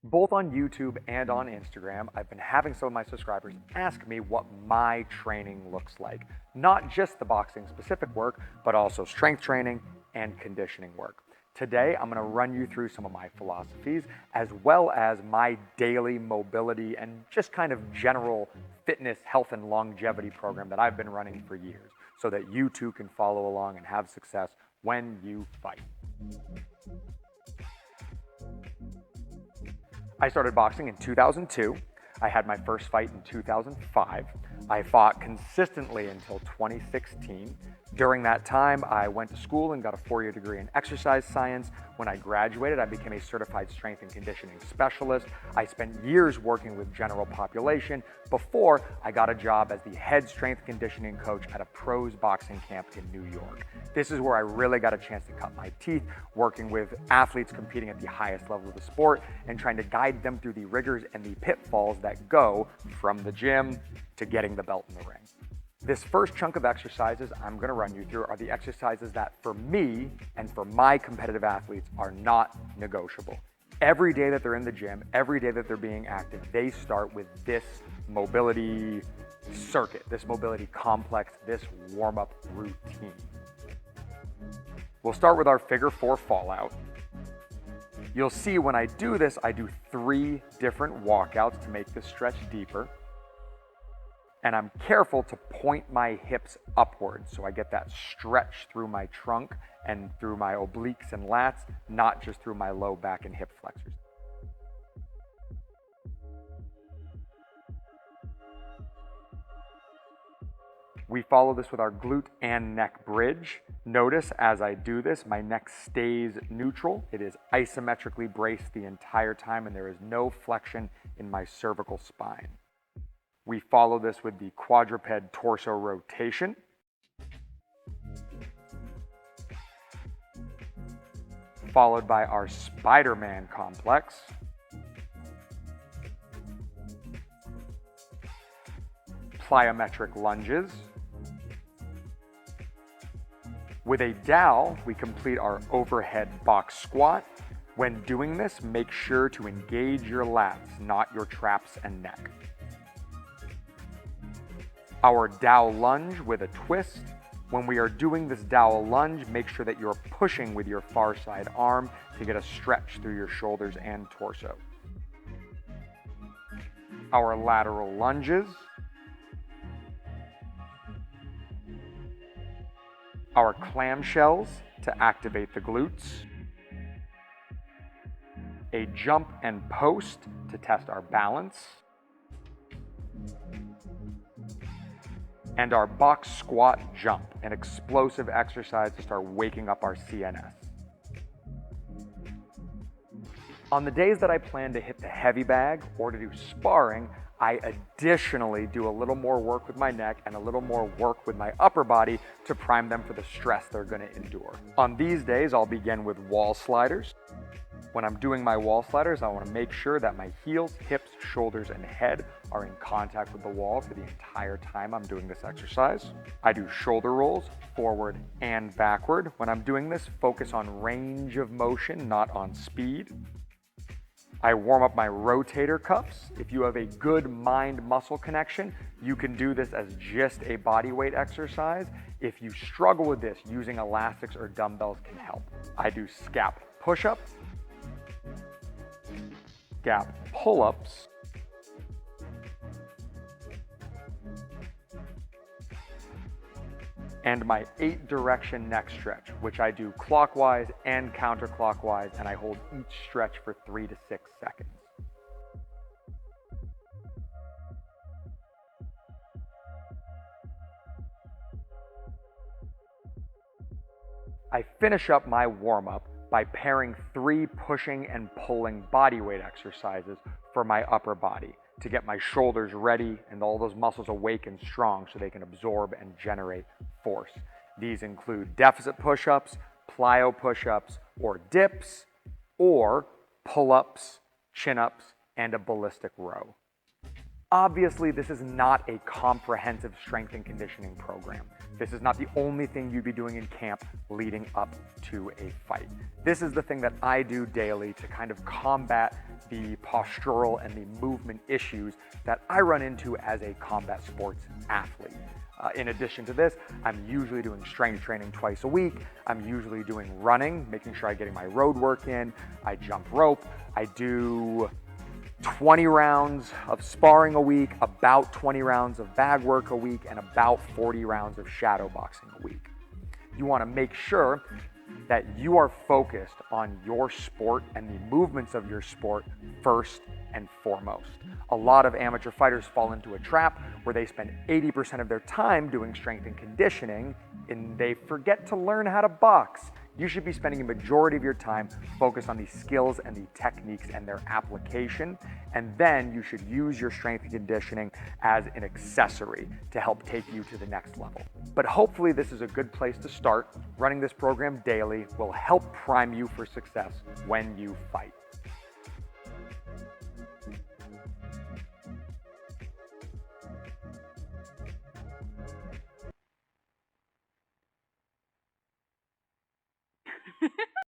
Both on YouTube and on Instagram, I've been having some of my subscribers ask me what my training looks like. Not just the boxing specific work, but also strength training and conditioning work. Today, I'm gonna run you through some of my philosophies, as well as my daily mobility and just kind of general fitness, health, and longevity program that I've been running for years, so that you too can follow along and have success when you fight. I started boxing in 2002. I had my first fight in 2005. I fought consistently until 2016. During that time, I went to school and got a 4-year degree in exercise science. When I graduated, I became a certified strength and conditioning specialist. I spent years working with general population before I got a job as the head strength conditioning coach at a pros boxing camp in New York. This is where I really got a chance to cut my teeth, working with athletes competing at the highest level of the sport and trying to guide them through the rigors and the pitfalls that go from the gym to getting the belt in the ring. This first chunk of exercises I'm going to run you through are the exercises that for me and for my competitive athletes are not negotiable. Every day that they're in the gym, every day that they're being active, they start with this mobility circuit, this mobility complex, this warm-up routine. We'll start with our figure 4 fallout. You'll see when I do this, I do 3 different walkouts to make this stretch deeper. And I'm careful to point my hips upwards so I get that stretch through my trunk and through my obliques and lats, not just through my low back and hip flexors. We follow this with our glute and neck bridge. Notice as I do this, my neck stays neutral. It is isometrically braced the entire time and there is no flexion in my cervical spine. We follow this with the Quadruped Torso Rotation. Followed by our Spiderman complex. Plyometric lunges. With a dowel, we complete our overhead box squat. When doing this, make sure to engage your lats, not your traps and neck. Our Dowel Lunge with a twist. When we are doing this Dowel Lunge, make sure that you're pushing with your far side arm to get a stretch through your shoulders and torso. Our Lateral Lunges. Our Clamshells to activate the glutes. A jump and post to test our balance. And our box squat jump, an explosive exercise to start waking up our CNS. On the days that I plan to hit the heavy bag or to do sparring, I additionally do a little more work with my neck and a little more work with my upper body to prime them for the stress they're going to endure. On these days, I'll begin with wall sliders. When I'm doing my wall sliders, I want to make sure that my heels, hips, shoulders, and head are in contact with the wall for the entire time I'm doing this exercise. I do shoulder rolls, forward and backward. When I'm doing this, focus on range of motion, not on speed. I warm up my rotator cuffs. If you have a good mind-muscle connection, you can do this as just a body weight exercise. If you struggle with this, using elastics or dumbbells can help. I do Scap Push-Ups, Scap Pull-Ups, and my 8-direction neck stretch, which I do clockwise and counterclockwise, and I hold each stretch for 3 to 6 seconds. I finish up my warm-up by pairing 3 pushing and pulling bodyweight exercises for my upper body to get my shoulders ready and all those muscles awake and strong so they can absorb and generate force. These include deficit push-ups, plyo push-ups, or dips, or pull-ups, chin-ups, and a ballistic row. Obviously, this is not a comprehensive strength and conditioning program. This is not the only thing you'd be doing in camp leading up to a fight. This is the thing that I do daily to kind of combat the postural and the movement issues that I run into as a combat sports athlete. In addition to this, I'm usually doing strength training twice a week. I'm usually doing running, making sure I'm getting my road work in. I jump rope. I do 20 rounds of sparring a week, about 20 rounds of bag work a week, and about 40 rounds of shadow boxing a week. You want to make sure that you are focused on your sport and the movements of your sport first and foremost. A lot of amateur fighters fall into a trap where they spend 80% of their time doing strength and conditioning and they forget to learn how to box. You should be spending a majority of your time focused on the skills and the techniques and their application, and then you should use your strength and conditioning as an accessory to help take you to the next level. But hopefully this is a good place to start. Running this program daily will help prime you for success when you fight.